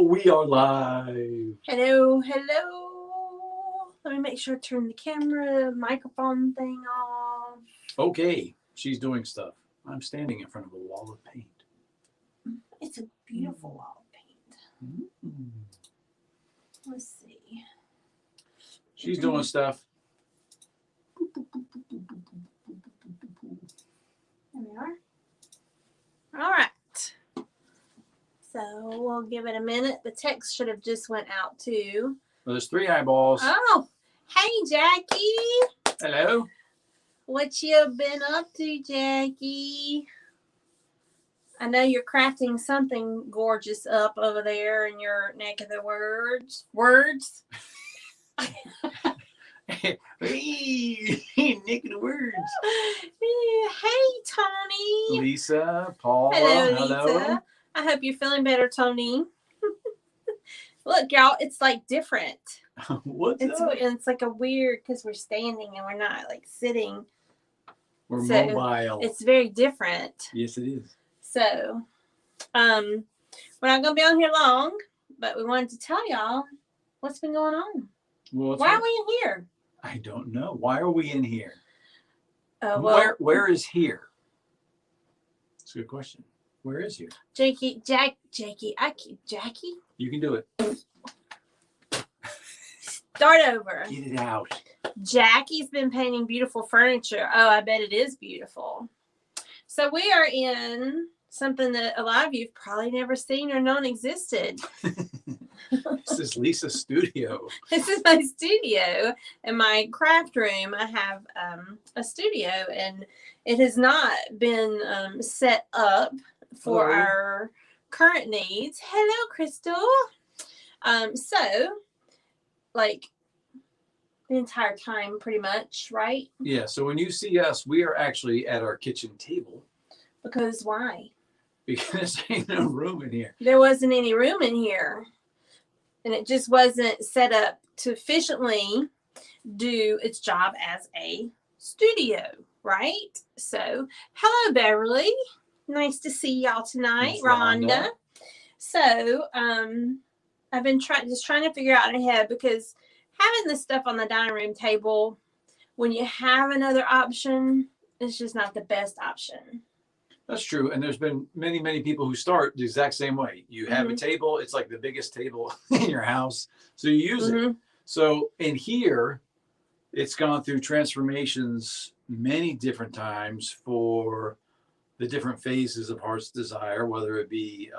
we are live. Hello, hello. Let me make sure to turn the camera, microphone thing off. Okay, she's doing stuff. I'm standing in front of a wall of paint. It's a beautiful wall of paint. Mm. Let's see. She's doing stuff. There we are. All right. So we'll give it a minute. The text should have just went out too. Well, there's 3 eyeballs. Oh, hey, Jackie. Hello. What you been up to, Jackie? I know you're crafting something gorgeous up over there in your neck of the words. Hey, Nick of the words. Hey, Tony. Lisa, Paul. Hello, Lisa. I hope you're feeling better, Tony. Look, y'all, it's like different. What's up? It's like a weird, because we're standing and we're not like sitting. We're so mobile. It's very different. Yes, it is. So, we're not going to be on here long, but we wanted to tell y'all what's been going on. Well, why are we in here? I don't know. Why are we in here? Well, where is here? That's a good question. Where is here? Jackie. You can do it. Start over. Get it out. Jackie's been painting beautiful furniture. Oh, I bet it is beautiful. So we are in something that a lot of you have probably never seen or known existed. This is Lisa's studio. This is my studio. In my craft room, I have a studio, and it has not been set up for our current needs. Hello, Crystal. So, like, the entire time, pretty much, right? Yeah, so when you see us, we are actually at our kitchen table. Because why? Because there ain't no room in here. There wasn't any room in here. And it just wasn't set up to efficiently do its job as a studio, right? So, hello, Beverly. Nice to see y'all tonight, Rhonda. So, I've been trying to figure out ahead, because having this stuff on the dining room table, when you have another option, it's just not the best option. That's true. And there's been many, many people who start the exact same way. You have a table. It's like the biggest table in your house. So you use it. So in here, it's gone through transformations many different times for the different phases of Heart's Desire, whether it be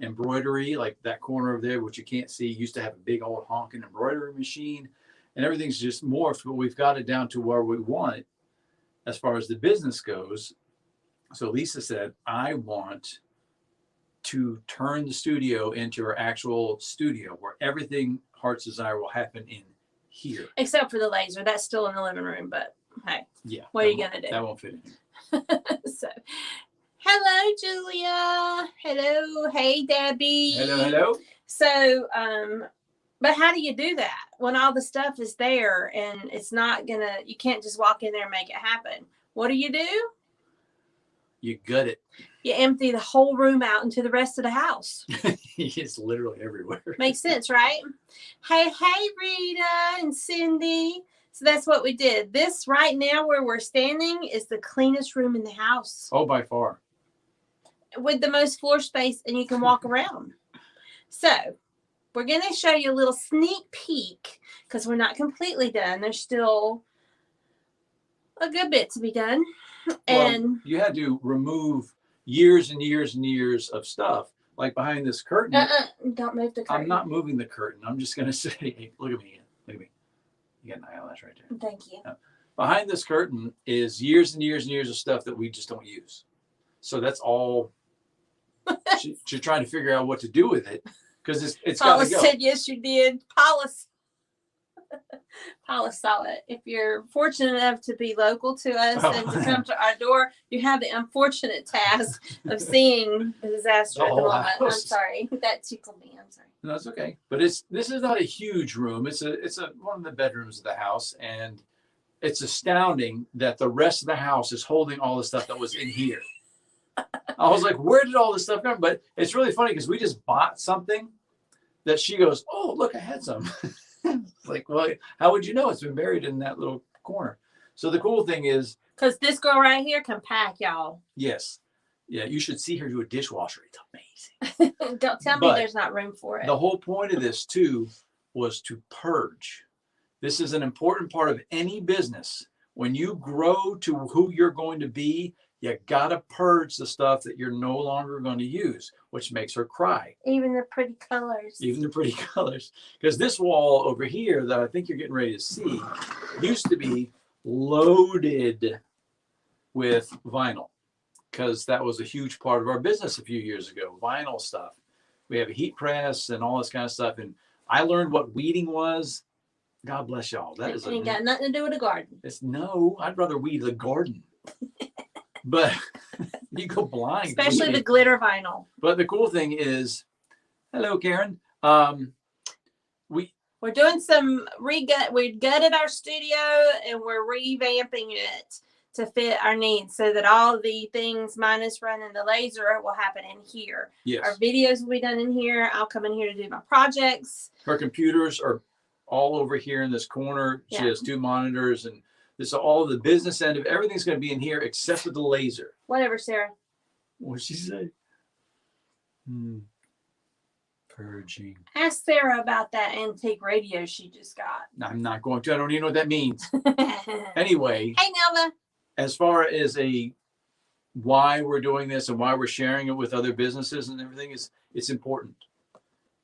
embroidery, like that corner over there, which you can't see, used to have a big old honking embroidery machine, and everything's just morphed, but we've got it down to where we want it as far as the business goes. So Lisa said, I want to turn the studio into our actual studio where everything Heart's Desire will happen in here. Except for the laser. That's still in the living room, but hey. Yeah. What are you going to do? That won't fit in here. So, hello, Julia. Hello. Hey, Debbie. Hello, hello. So, but how do you do that when all the stuff is there and it's not you can't just walk in there and make it happen? What do? You gut it. You empty the whole room out into the rest of the house. It's literally everywhere. Makes sense, right? Hey, Rita and Cindy. So that's what we did. This right now where we're standing is the cleanest room in the house. Oh, by far. With the most floor space, and you can walk around. So we're going to show you a little sneak peek, because we're not completely done. There's still a good bit to be done. And you had to remove years and years and years of stuff, like behind this curtain. Don't move the curtain. I'm not moving the curtain. I'm just going to say, hey, look at me. Look at me. You got an eyelash right there. Thank you. Behind this curtain is years and years and years of stuff that we just don't use. So that's all. You're trying to figure out what to do with it, because it's got to go. Paula said, yes, you did. Paula saw it. If you're fortunate enough to be local to us and to come to our door, you have the unfortunate task of seeing the disaster at the moment. I'm sorry. That tickled me. I'm sorry. No, that's okay. But this is not a huge room. It's one of the bedrooms of the house, and it's astounding that the rest of the house is holding all the stuff that was in here. I was like, where did all this stuff come? But it's really funny because we just bought something that she goes, oh, look, I had some. Like, well, how would you know? It's been buried in that little corner. So the cool thing is, because this girl right here can pack, y'all. yes. Yeah, you should see her do a dishwasher. It's amazing. Don't tell me there's not room for it. The whole point of this, too, was to purge. This is an important part of any business. When you grow to who you're going to be, you got to purge the stuff that you're no longer going to use, which makes her cry. Even the pretty colors. Even the pretty colors. Because this wall over here that I think you're getting ready to see used to be loaded with vinyl, because that was a huge part of our business a few years ago, vinyl stuff. We have a heat press and all this kind of stuff. And I learned what weeding was. God bless y'all. That is ain't got nothing to do with a garden. No, I'd rather weed the garden. But you go blind. Especially the glitter vinyl. But the cool thing is, hello, Karen. We're doing some we gutted our studio and we're revamping it to fit our needs so that all the things minus running the laser will happen in here. Yes. Our videos will be done in here. I'll come in here to do my projects. Her computers are all over here in this corner. She has 2 monitors, and this is all the business end of everything's going to be in here except for the laser. Whatever, Sarah. What'd she say? Purging. Ask Sarah about that antique radio she just got. I'm not going to. I don't even know what that means. Anyway. Hey, Nelva. As far as why we're doing this and why we're sharing it with other businesses and everything, it's important.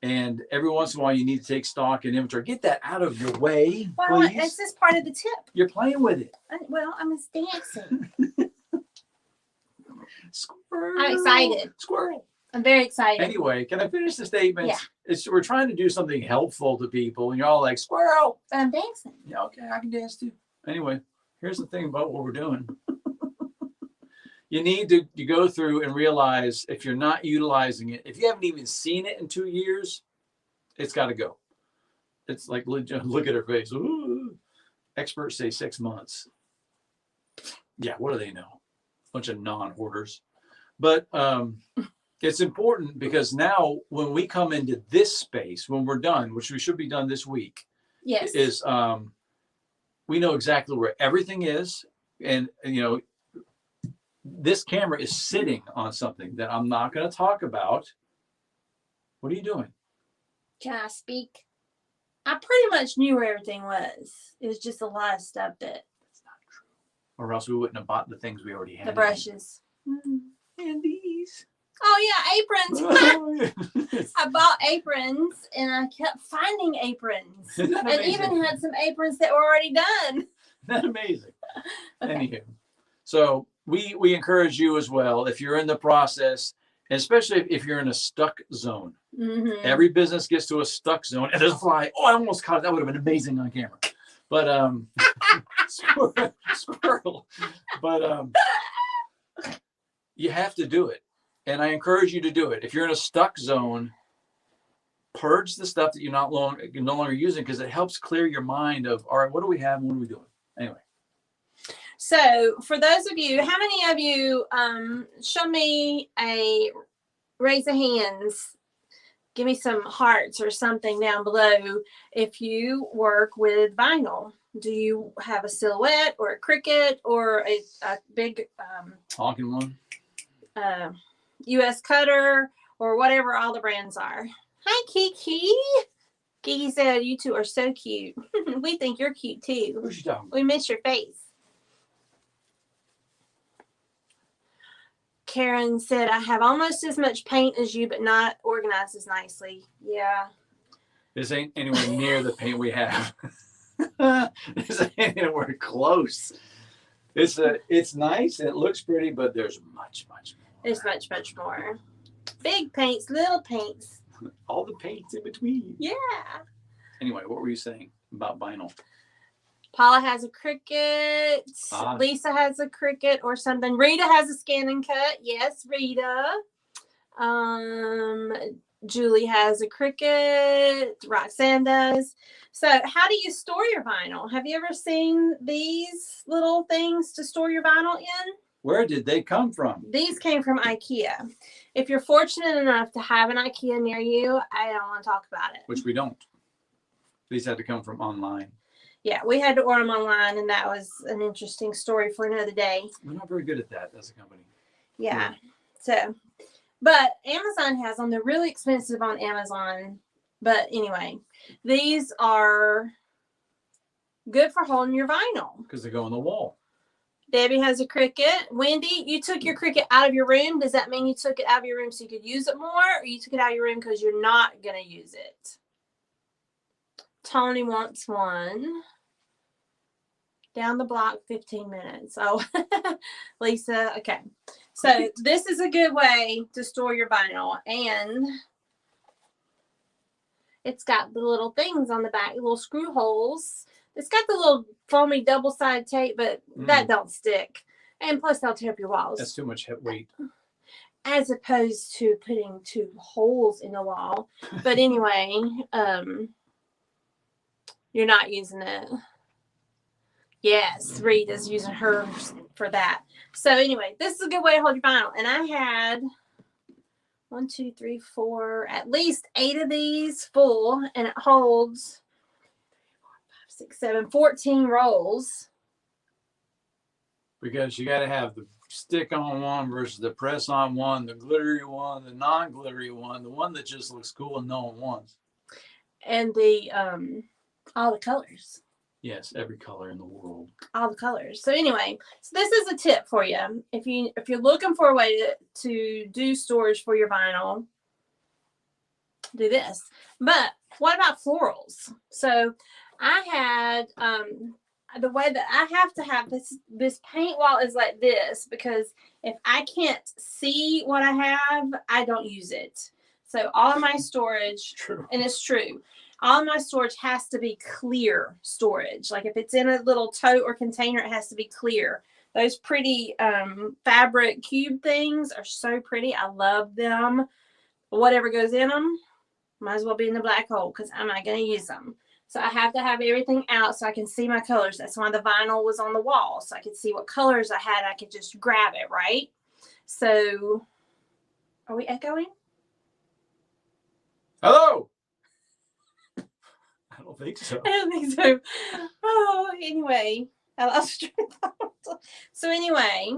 And every once in a while, you need to take stock and inventory. Get that out of your way, well, please. It's just part of the tip. You're playing with it. I'm just dancing. Squirrel. I'm excited. Squirrel. I'm very excited. Anyway, can I finish the statement? Yeah. We're trying to do something helpful to people, and you're all like, squirrel. But I'm dancing. Yeah, okay, I can dance too. Anyway, here's the thing about what we're doing. You need to go through and realize if you're not utilizing it, if you haven't even seen it in 2 years, it's got to go. It's like, look at her face. Ooh. Experts say 6 months. Yeah, what do they know? Bunch of non-hoarders. But it's important because now when we come into this space, when we're done, which we should be done this week, yes, is we know exactly where everything is. And, this camera is sitting on something that I'm not going to talk about. What are you doing? Can I speak? I pretty much knew where everything was. It was just a lot of stuff that. That's not true. Or else we wouldn't have bought the things we already had. The brushes. And these. Oh, yeah, aprons. I bought aprons and I kept finding aprons. And even had some aprons that were already done. Isn't that amazing? Okay. Anywho, so we encourage you as well, if you're in the process, and especially if you're in a stuck zone. Mm-hmm. Every business gets to a stuck zone, and there's a fly. Oh, I almost caught it. That would have been amazing on camera. But squirrel. But you have to do it, and I encourage you to do it. If you're in a stuck zone, purge the stuff that you're no longer using, because it helps clear your mind of, all right, what do we have and what are we doing? Anyway. So for those of you, how many of you show me a raise of hands, give me some hearts or something down below if you work with vinyl? Do you have a silhouette or a Cricut or a big Talking one? US cutter or whatever all the brands are? Hi, Kiki. Kiki said you two are so cute. We think you're cute too. Who's she talking about? We miss your face. Karen said, I have almost as much paint as you, but not organized as nicely. Yeah. This ain't anywhere near the paint we have. This ain't anywhere close. It's nice and it looks pretty, but there's much more. There's much more. Big paints, little paints. All the paints in between. Yeah. Anyway, what were you saying about vinyl? Paula has a Cricut. Lisa has a Cricut or something. Rita has a Scan and Cut. Yes, Rita. Julie has a Cricut. Roxanne does. So how do you store your vinyl? Have you ever seen these little things to store your vinyl in? Where did they come from? These came from IKEA. If you're fortunate enough to have an IKEA near you, I don't want to talk about it. Which we don't. These had to come from online. Yeah, we had to order them online, and that was an interesting story for another day. We're not very good at that as a company. Yeah. So, but Amazon has them. They're really expensive on Amazon. But anyway, these are good for holding your vinyl. Because they go on the wall. Debbie has a Cricut. Wendy, you took your Cricut out of your room. Does that mean you took it out of your room so you could use it more? Or you took it out of your room because you're not going to use it? Tony wants one. Down the block, 15 minutes. Oh, Lisa. Okay. So this is a good way to store your vinyl. And it's got the little things on the back, little screw holes. It's got the little foamy double-sided tape, but that don't stick. And plus, they'll tear up your walls. That's too much weight. As opposed to putting 2 holes in the wall. But anyway, you're not using it. Yes, Rita's using hers for that. So anyway, this is a good way to hold your vinyl. And I had 1, 2, 3, 4, at least 8 of these full, and it holds 6, 7, 14 rolls. Because you got to have the stick on one versus the press on one, the glittery one, the non-glittery one, the one that just looks cool and no one wants. And the all the colors. Yes, every color in the world. All the colors. So anyway, so this is a tip for you. If you're looking for a way to do storage for your vinyl, do this. But what about florals? So I had the way that I have to have this paint wall is like this, because if I can't see what I have, I don't use it. So all of my storage, True. And it's true, all of my storage has to be clear storage. Like if it's in a little tote or container, it has to be clear. Those pretty fabric cube things are so pretty. I love them. Whatever goes in them, might as well be in the black hole because I'm not going to use them. So I have to have everything out so I can see my colors. That's why the vinyl was on the wall. So I could see what colors I had. I could just grab it, right? So, are we echoing? Hello! I don't think so. I don't think so. Oh, anyway. I lost your thought. So anyway,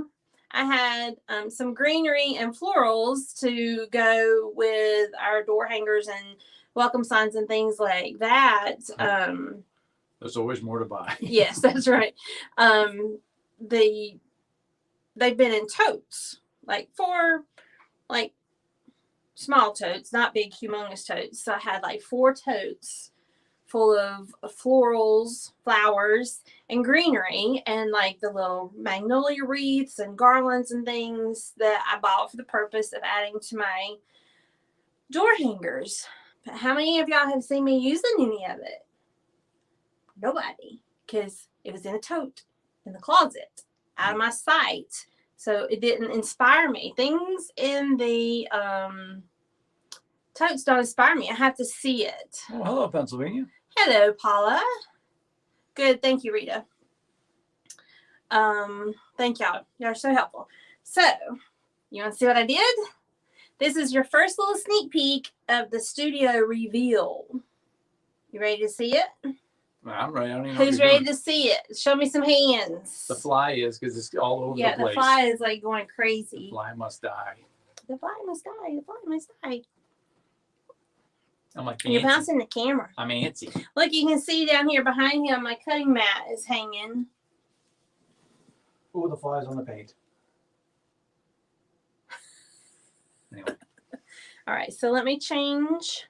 I had some greenery and florals to go with our door hangers and welcome signs and things like that. There's always more to buy. Yes, that's right. They've been in totes, like small totes, not big, humongous totes. So I had like 4 totes full of florals, flowers, and greenery, and like the little magnolia wreaths and garlands and things that I bought for the purpose of adding to my door hangers. But how many of y'all have seen me using any of it? Nobody, because it was in a tote in the closet, out of my sight. So it didn't inspire me. Things in the totes don't inspire me. I have to see it. Oh, hello, Pennsylvania. Hello, Paula. Good. Thank you, Rita. Thank y'all. Y'all are so helpful. So, you want to see what I did? This is your first little sneak peek of the studio reveal. You ready to see it? I'm ready. I don't even know Who's ready to see it? Show me some hands. The fly is, because it's all over the place. Yeah, the fly is like going crazy. The fly must die. The fly must die. The fly must die. I'm like, You're bouncing the camera. I'm antsy. Look, you can see down here behind him, my cutting mat is hanging. Oh, the fly's on the paint. Anyway. All right, so let me change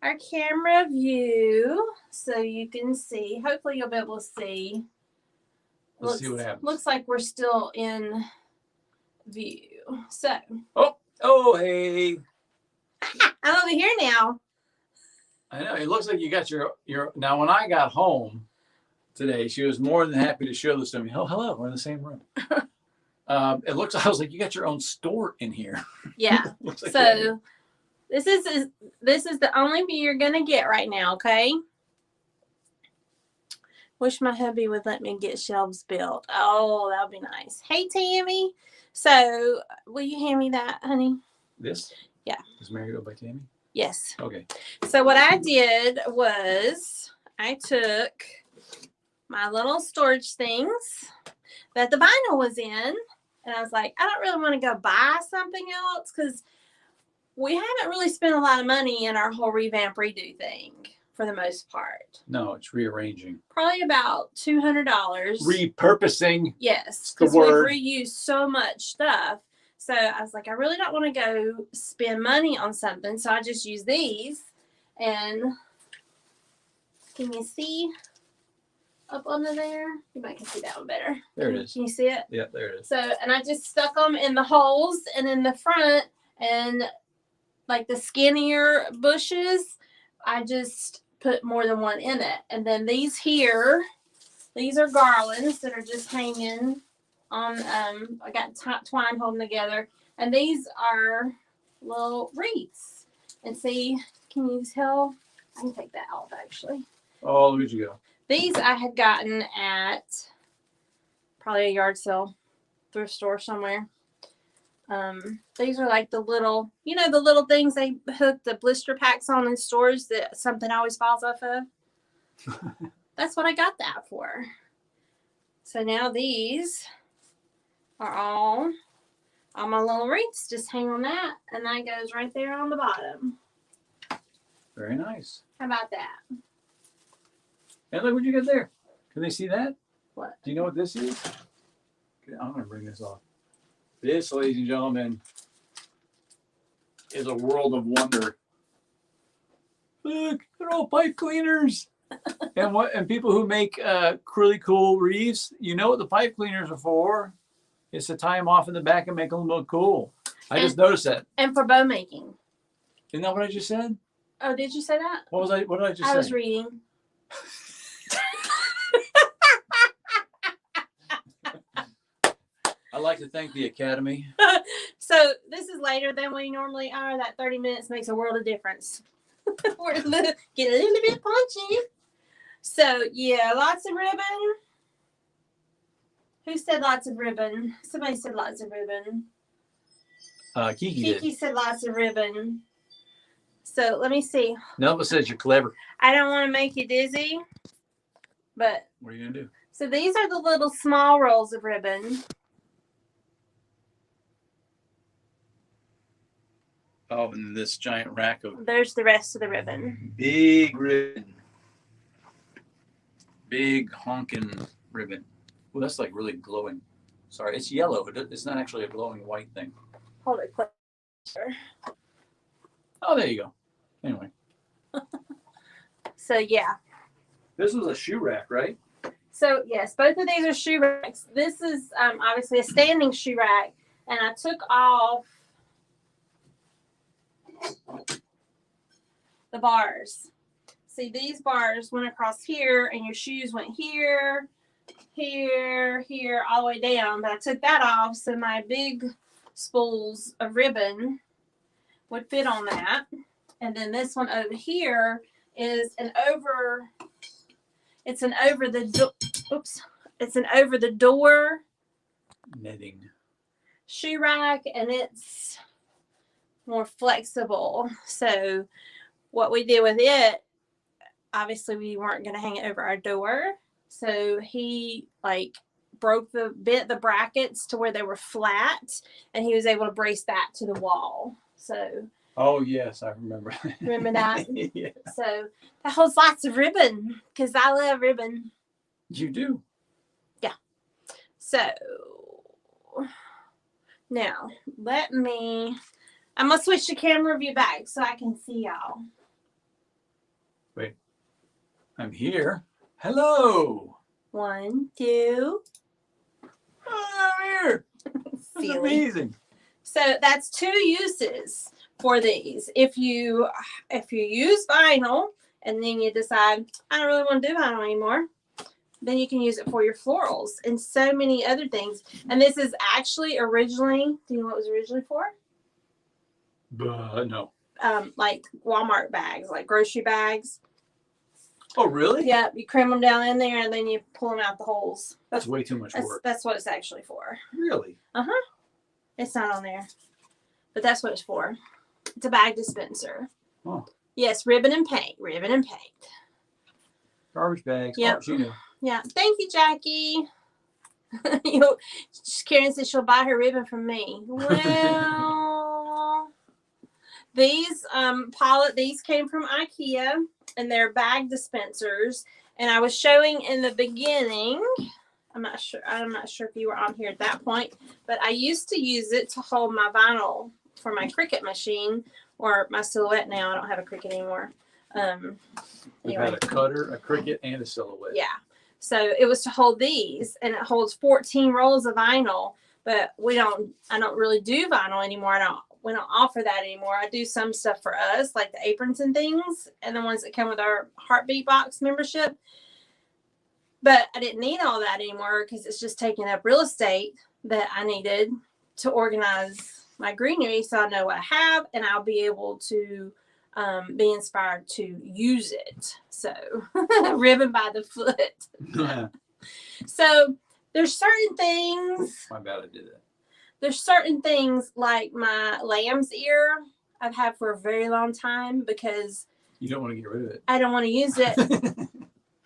our camera view so you can see. Hopefully you'll be able to see. Let's see what happens. Looks like we're still in view. So. Oh, hey. I'm over here now. I know. It looks like you got your. Now, when I got home today, she was more than happy to show this to me. Oh, hello. We're in the same room. It looks. I was like, you got your own store in here. Yeah. Looks like So this is the only view you're gonna get right now. Okay. Wish my hubby would let me get shelves built. Oh, that would be nice. Hey, Tammy. So, will you hand me that, honey? This? Yeah. Is Married by Tammy? Yes. Okay. So, what I did was I took my little storage things that the vinyl was in, and I was like, I don't really want to go buy something else because we haven't really spent a lot of money in our whole revamp redo thing for the most part. No, it's rearranging. Probably about $200. Repurposing. Yes, the because we've word. reused so much stuff. So I was like, I really don't want to go spend money on something. So I just use these. And can you see up under there? You might can see that one better. There it is. Can you see it? Yeah, there it is. So, and I just stuck them in the holes and in the front, and like the skinnier bushes, I just put more than one in it. And then these here, these are garlands that are just hanging on, I got twine holding together. And these are little wreaths. And see, can you tell? I can take that off actually. Oh, look at you go. These I had gotten at probably a yard sale, thrift store somewhere. These are like the little, the little things they hook the blister packs on in stores that something always falls off of. That's what I got that for. So now these are all my little wreaths. Just hang on that, and that goes right there on the bottom. Very nice. How about that? And look what you got there. Can they see that? What? Do you know what this is? Okay, I'm going to bring this off. This, ladies and gentlemen, is a world of wonder. Look, they're all pipe cleaners. and people who make really cool wreaths, you know what the pipe cleaners are for? It's to tie them off in the back and make them look cool. I just noticed that. And for bow making. Isn't that what I just said? Oh, did you say that? What did I just say? I was reading. I'd like to thank the Academy. So this is later than we normally are. That 30 minutes makes a world of difference. We're get a little bit punchy. So yeah, lots of ribbon. Who said lots of ribbon? Somebody said lots of ribbon. Kiki said lots of ribbon. So let me see. Nelva says you're clever. I don't want to make you dizzy, but what are you gonna do? So these are the little small rolls of ribbon. Oh, and this giant rack of... There's the rest of the ribbon. Big ribbon. Big honking ribbon. Well, that's like really glowing. Sorry, it's yellow. It's not actually a glowing white thing. Hold it closer. Oh, there you go. Anyway. So, yeah. This was a shoe rack, right? So, yes, both of these are shoe racks. This is obviously a standing shoe rack. And I took off the bars. See, these bars went across here, and your shoes went here, here, here, all the way down. But I took that off so my big spools of ribbon would fit on that. And then this one over here is it's an over the door netting shoe rack, and it's more flexible. So what we did with it, obviously we weren't going to hang it over our door. So he bent the brackets to where they were flat, and he was able to brace that to the wall. So. Oh yes, I remember. Remember that? Yeah. So that holds lots of ribbon because I love ribbon. You do. Yeah. So now I'm gonna switch the camera view back so I can see y'all. Wait, I'm here. Hello. 1, 2. Oh, I'm here. That's amazing. So that's 2 uses for these. If you use vinyl and then you decide I don't really want to do vinyl anymore, then you can use it for your florals and so many other things. And this is actually originally, do you know what it was originally for? No. Like Walmart bags, like grocery bags. Oh, really? Yeah, you cram them down in there and then you pull them out the holes. That's way too much work. That's what it's actually for. Really? It's not on there, but that's what it's for. It's a bag dispenser. Oh. Yes, ribbon and paint. Ribbon and paint. Garbage bags. Yep. Oh, she knew. Yeah. Thank you, Jackie. Karen says she'll buy her ribbon from me. Well, these these came from IKEA, and they're bag dispensers. And I was showing in the beginning. I'm not sure if you were on here at that point, but I used to use it to hold my vinyl for my Cricut machine or my Silhouette. Now I don't have a Cricut anymore. We've had a Cutter, a Cricut, and a Silhouette. Yeah. So it was to hold these, and it holds 14 rolls of vinyl. But I don't really do vinyl anymore. We don't offer that anymore. I do some stuff for us, like the aprons and things, and the ones that come with our Heartbeat Box membership. But I didn't need all that anymore because it's just taking up real estate that I needed to organize my greenery, so I know what I have, and I'll be able to be inspired to use it. So ribbon by the foot. So there's certain things. My bad, I did that. There's certain things like my lamb's ear I've had for a very long time because you don't want to get rid of it. I don't want to use it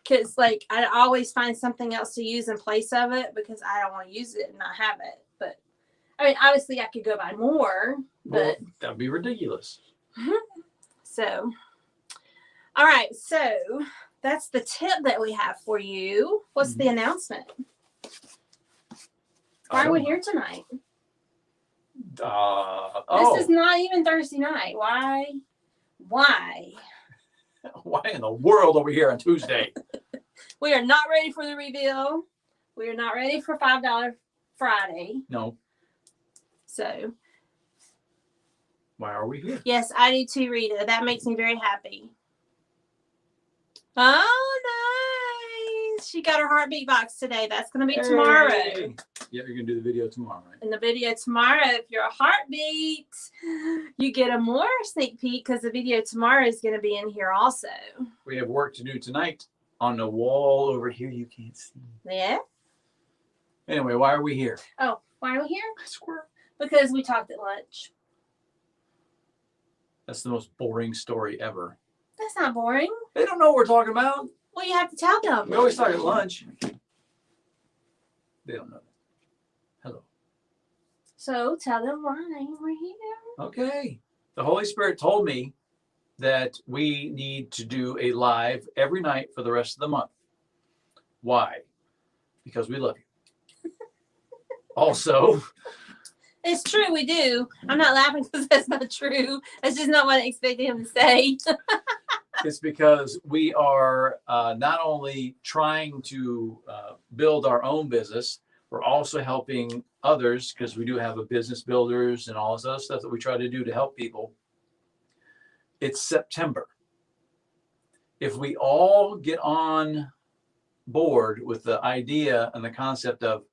because like I always find something else to use in place of it because I don't want to use it and not have it. But I mean, obviously I could go buy more, but that'd be ridiculous. So, all right. So that's the tip that we have for you. What's the announcement? Why are we here tonight? This is not even Thursday night. Why? Why in the world are we here on Tuesday? We are not ready for the reveal. We are not ready for $5 Friday. No. So. Why are we here? Yes, I do too, Rita. That makes me very happy. Oh, nice. She got her Heartbeat Box today. That's going to be tomorrow. Yeah, you're going to do the video tomorrow, right? In the video tomorrow, if you're a Heartbeat, you get a more sneak peek because the video tomorrow is going to be in here also. We have work to do tonight on the wall over here. You can't see. Yeah. Anyway, why are we here? Oh, why are we here? I swear. Because we talked at lunch. That's the most boring story ever. That's not boring. They don't know what we're talking about. Well, you have to tell them. We always talk at lunch. They don't know. Hello. So tell them why we're here. Okay. The Holy Spirit told me that we need to do a live every night for the rest of the month. Why? Because we love you. Also, it's true, we do. I'm not laughing because that's not true. That's just not what I expected him to say. it's because we are not only trying to build our own business, we're also helping others because we do have a business builders and all this other stuff that we try to do to help people. It's September. If we all get on board with the idea and the concept of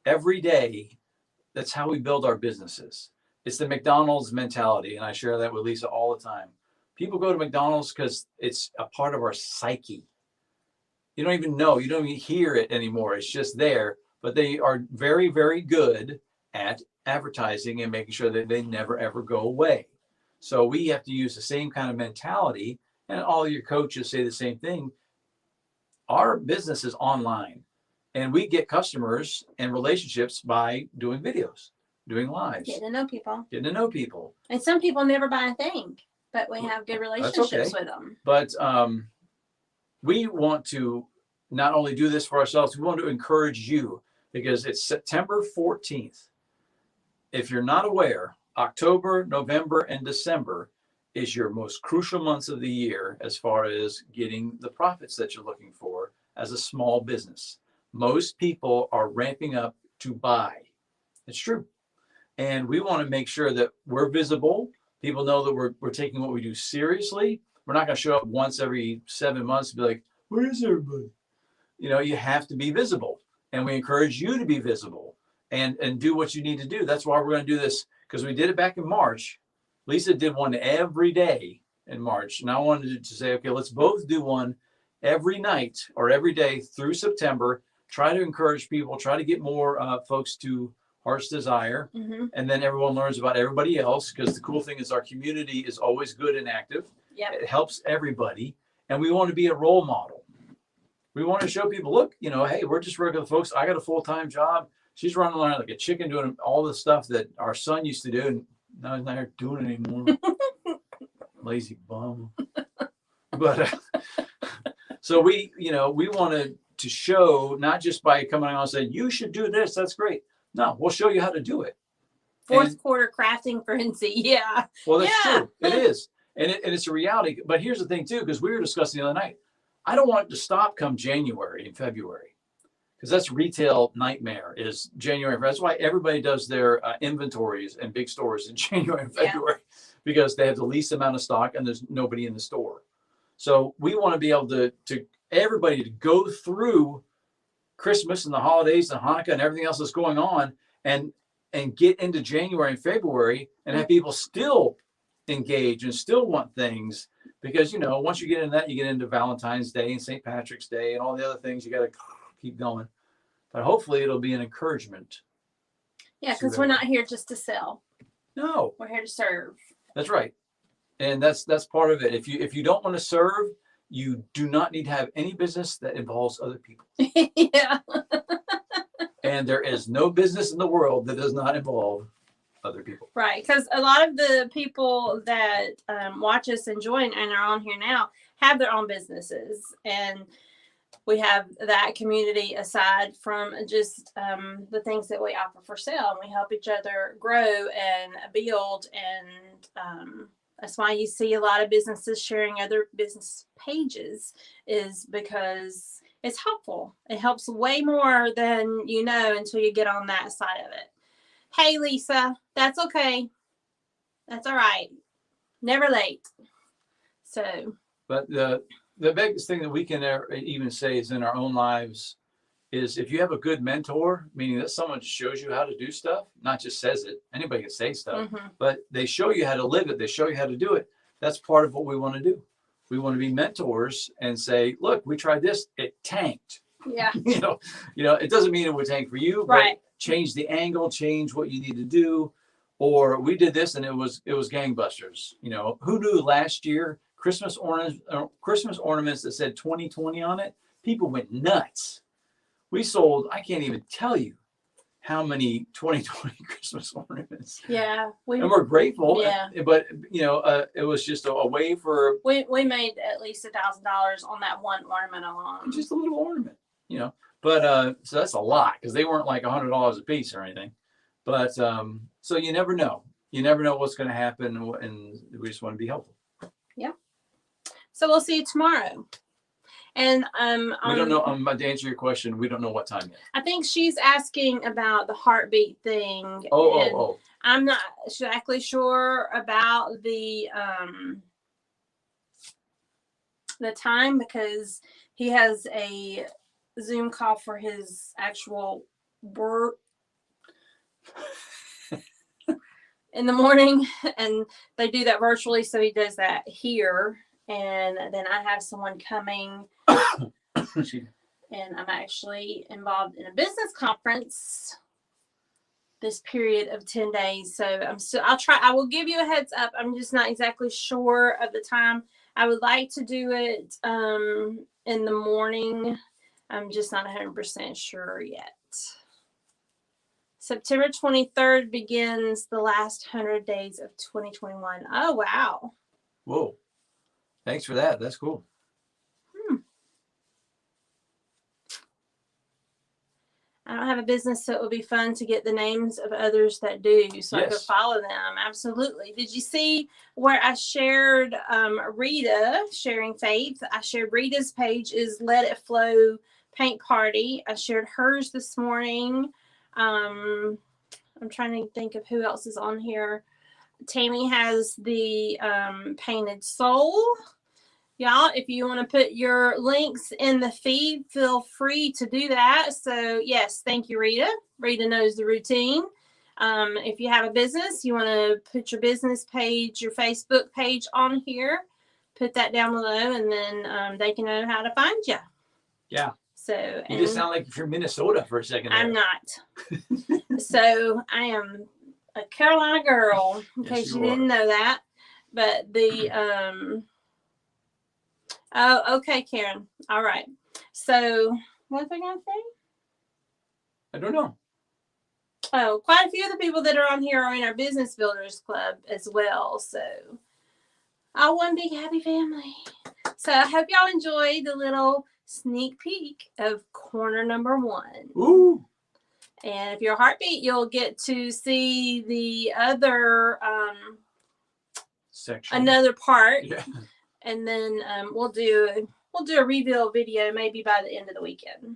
every day, that's how we build our businesses. It's the McDonald's mentality, and I share that with Lisa all the time. People go to McDonald's because it's a part of our psyche. You don't even know, you don't even hear it anymore. It's just there, but they are very, very good at advertising and making sure that they never, ever go away. So we have to use the same kind of mentality, and all your coaches say the same thing. Our business is online. And we get customers and relationships by doing videos, doing lives. Getting to know people. And some people never buy a thing, but we have good relationships with them. But we want to not only do this for ourselves, we want to encourage you because it's September 14th. If you're not aware, October, November, and December is your most crucial months of the year as far as getting the profits that you're looking for as a small business. Most people are ramping up to buy. It's true. And we want to make sure that we're visible. People know that we're taking what we do seriously. We're not going to show up once every 7 months and be like, where is everybody? You know, you have to be visible. And we encourage you to be visible and do what you need to do. That's why we're going to do this, because we did it back in March. Lisa did one every day in March. And I wanted to say, okay, let's both do one every night or every day through September. Try to encourage people, try to get more folks to Heart's Desire. And then everyone learns about everybody else, because the cool thing is our community is always good and active. Yep. It helps everybody. And we want to be a role model. We want to show people, look, you know, hey, we're just regular folks. I got a full-time job. She's running around like a chicken doing all the stuff that our son used to do. And now he's not doing it anymore. Lazy bum. But so we wanted to show, not just by coming on and saying, you should do this. That's great. No, we'll show you how to do it. Fourth quarter crafting frenzy. Yeah. Well, that's true. It is. And it's a reality. But here's the thing, too, because we were discussing the other night. I don't want it to stop come January and February, because that's retail nightmare is January. That's why everybody does their inventories and big stores in January and February, because they have the least amount of stock and there's nobody in the store. So we want to be able to everybody to go through Christmas and the holidays and Hanukkah and everything else that's going on, and get into January and February and have people still engage and still want things, because, you know, once you get into that, you get into Valentine's Day and St. Patrick's Day and all the other things. You got to keep going, but hopefully it'll be an encouragement. Yeah, because we're not here just to sell. No, we're here to serve. That's right. And that's part of it. If you don't want to serve, you do not need to have any business that involves other people. Yeah. And there is no business in the world that does not involve other people. Right. Because a lot of the people that watch us and join and are on here now have their own businesses. And we have that community aside from just the things that we offer for sale. And we help each other grow and build. And that's why you see a lot of businesses sharing other business pages, is because it's helpful. It helps way more than you know until you get on that side of it. Hey, Lisa, that's okay. That's all right. Never late. So. But the biggest thing that we can even say is in our own lives is, if you have a good mentor, meaning that someone shows you how to do stuff, not just says it. Anybody can say stuff, but they show you how to live it. They show you how to do it. That's part of what we want to do. We want to be mentors and say, look, we tried this. It tanked. Yeah. you know, it doesn't mean it would tank for you, right? But change the angle, change what you need to do. Or we did this and it was gangbusters. You know, who knew last year Christmas ornaments that said 2020 on it? People went nuts. We sold, I can't even tell you how many 2020 Christmas ornaments. Yeah. And we're grateful. Yeah. But, it was just a way for. We made at least $1,000 on that one ornament alone. Just a little ornament, But so that's a lot, because they weren't like $100 a piece or anything. But so you never know. You never know what's going to happen, and we just want to be helpful. Yeah. So we'll see you tomorrow. And we don't know. To answer your question, we don't know what time yet. I think she's asking about the heartbeat thing. Oh. I'm not exactly sure about the time, because he has a Zoom call for his actual work in the morning, and they do that virtually. So he does that here. And then I have someone coming, and I'm actually involved in a business conference this period of 10 days. So I will give you a heads up. I'm just not exactly sure of the time. I would like to do it in the morning. I'm just not 100% sure yet. September 23rd begins the last 100 days of 2021. Oh, wow. Whoa. Thanks for that. That's cool. I don't have a business, so it would be fun to get the names of others that do, so I could follow them. Absolutely. Did you see where I shared Rita sharing faith? I shared Rita's page is Let It Flow Paint Party. I shared hers this morning. I'm trying to think of who else is on here. Tammy has the Painted Soul. Y'all, if you want to put your links in the feed, feel free to do that. So, yes, thank you, Rita. Rita knows the routine. If you have a business, you want to put your business page, your Facebook page on here, put that down below, and then they can know how to find you. Yeah. So you just sound like you're from Minnesota for a second. I'm not. So I am a Carolina girl, in case you didn't know that. But the oh, okay, Karen. All right. So what was I gonna say? I don't know. Oh, quite a few of the people that are on here are in our Business Builders Club as well. So, all one big happy family. So, I hope y'all enjoyed the little sneak peek of corner number 1. Ooh. And if you're Heartbeat, you'll get to see the other section, another part. Yeah. And then we'll do a reveal video maybe by the end of the weekend.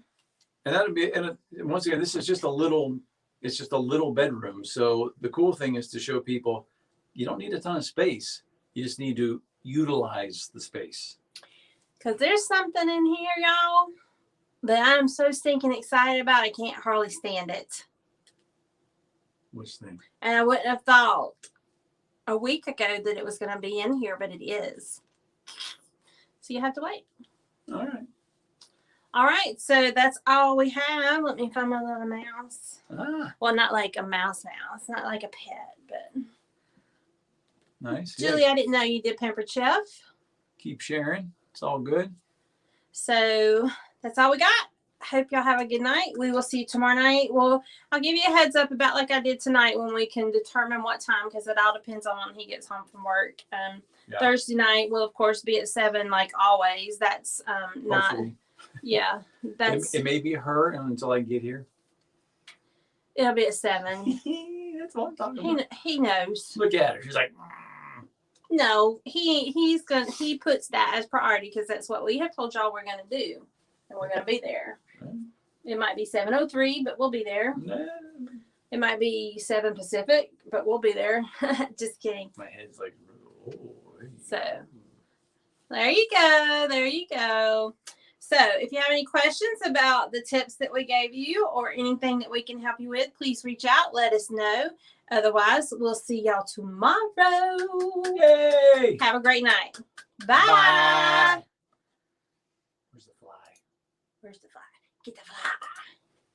And that'll be, and once again, this is just a little. It's just a little bedroom. So the cool thing is to show people you don't need a ton of space. You just need to utilize the space. Because there's something in here, y'all, that I'm so stinking excited about. I can't hardly stand it. Which thing? And I wouldn't have thought a week ago that it was going to be in here, but it is. So you have to wait. All right. All right, so that's all we have. Let me find my little mouse. Ah. Well, not like a mouse, not like a pet, but. Nice. Julie, yeah. I didn't know you did Pampered Chef. Keep sharing. It's all good. So that's all we got. Hope y'all have a good night. We will see you tomorrow night. Well, I'll give you a heads up about like I did tonight when we can determine what time, because it all depends on when he gets home from work. Yeah. Thursday night will, of course, be at 7 like always. That's not. Hopefully. Yeah, that's. It may be her until I get here. It'll be at 7. That's what I'm talking about. He knows. Look at her. She's like. No, he puts that as priority because that's what we have told y'all we're gonna do, and we're gonna be there. It might be 7:03, but we'll be there. No. It might be 7 Pacific, but we'll be there. Just kidding. My head's like. Oh, hey. So there you go. There you go. So if you have any questions about the tips that we gave you or anything that we can help you with, please reach out. Let us know. Otherwise, we'll see y'all tomorrow. Yay! Have a great night. Bye. Bye. Where's the fly? Where's the fly? Get the fly.